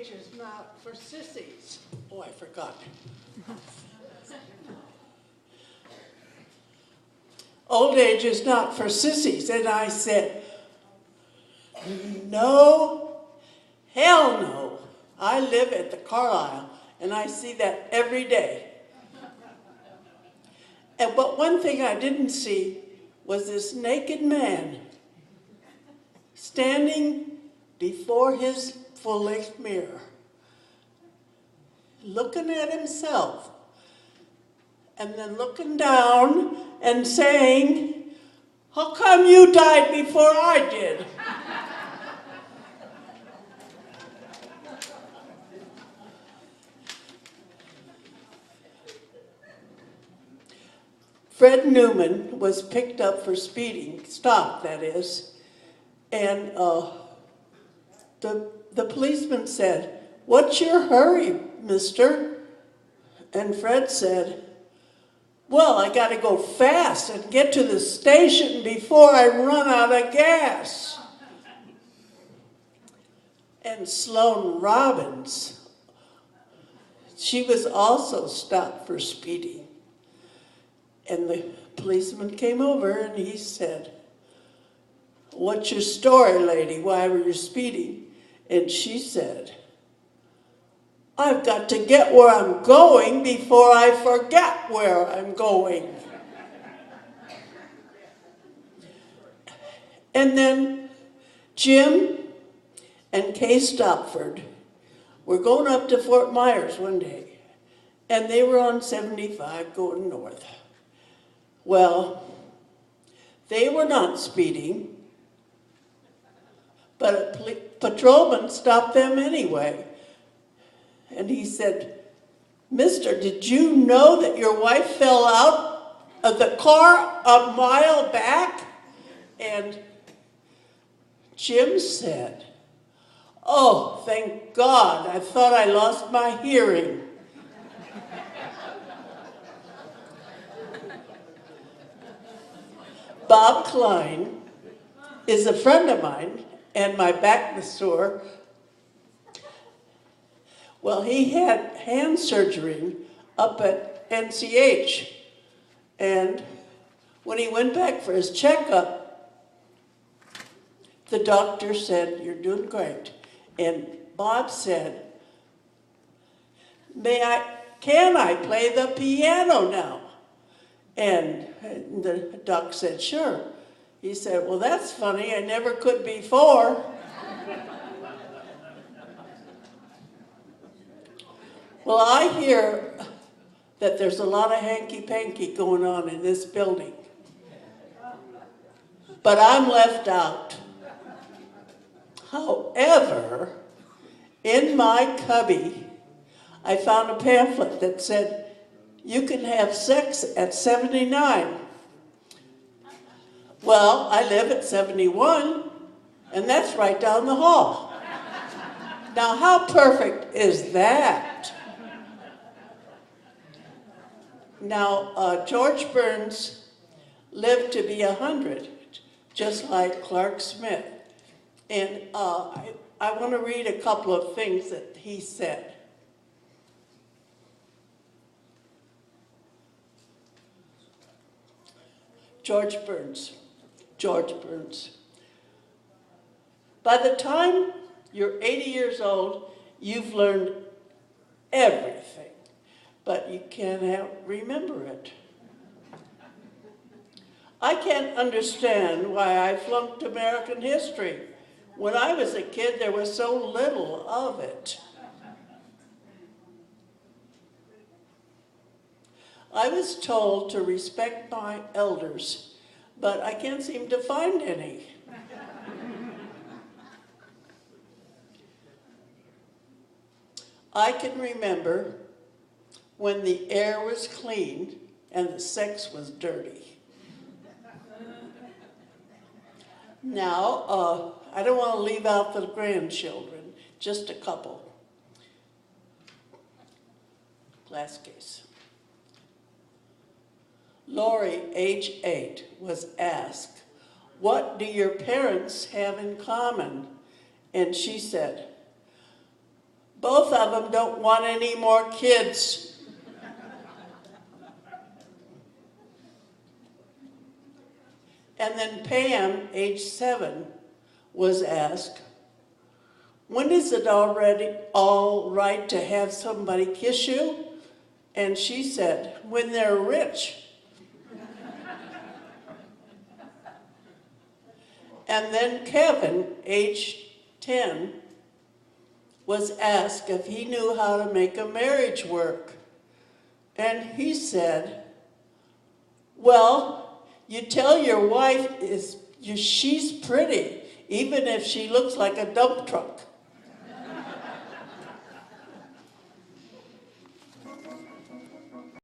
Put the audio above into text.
age is not for sissies. Oh, I forgot. Old age is not for sissies. And I said, no, hell no. I live at the Carlisle, and I see that every day. But one thing I didn't see was this naked man standing before his full-length mirror, looking at himself, and then looking down and saying, how come you died before I did? Fred Newman was picked up for speeding, stopped that is, and the policeman said, what's your hurry, mister? And Fred said, well, I gotta go fast and get to the station before I run out of gas. And Sloan Robbins, she was also stopped for speeding. And the policeman came over and he said, what's your story, lady? Why were you speeding? And she said, I've got to get where I'm going before I forget where I'm going. And then Jim and Kay Stopford were going up to Fort Myers one day, and they were on 75 going north. Well, they were not speeding, but a patrolman stopped them anyway. And he said, mister, did you know that your wife fell out of the car a mile back? And Jim said, oh, thank God, I thought I lost my hearing. Bob Klein is a friend of mine, and my back was sore. Well, he had hand surgery up at NCH, and when he went back for his checkup, the doctor said, you're doing great. And Bob said, can I play the piano now? And the doc said, sure. He said, well, that's funny, I never could before. Well, I hear that there's a lot of hanky-panky going on in this building. But I'm left out. However, in my cubby, I found a pamphlet that said, you can have sex at 79. Well, I live at 71, and that's right down the hall. Now, how perfect is that? Now, George Burns lived to be 100, just like Clark Smith. And I want to read a couple of things that he said. George Burns. By the time you're 80 years old, you've learned everything, but you can't remember it. I can't understand why I flunked American history. When I was a kid, there was so little of it. I was told to respect my elders, but I can't seem to find any. I can remember when the air was clean and the sex was dirty. Now, I don't want to leave out the grandchildren, just a couple. Glass case. Lori, age 8, was asked, what do your parents have in common? And she said, Both of them don't want any more kids. And then Pam, age 7, was asked, when is it already all right to have somebody kiss you? And she said, when they're rich. And then Kevin, age 10, was asked if he knew how to make a marriage work. And he said, well, you tell your wife she's pretty, even if she looks like a dump truck.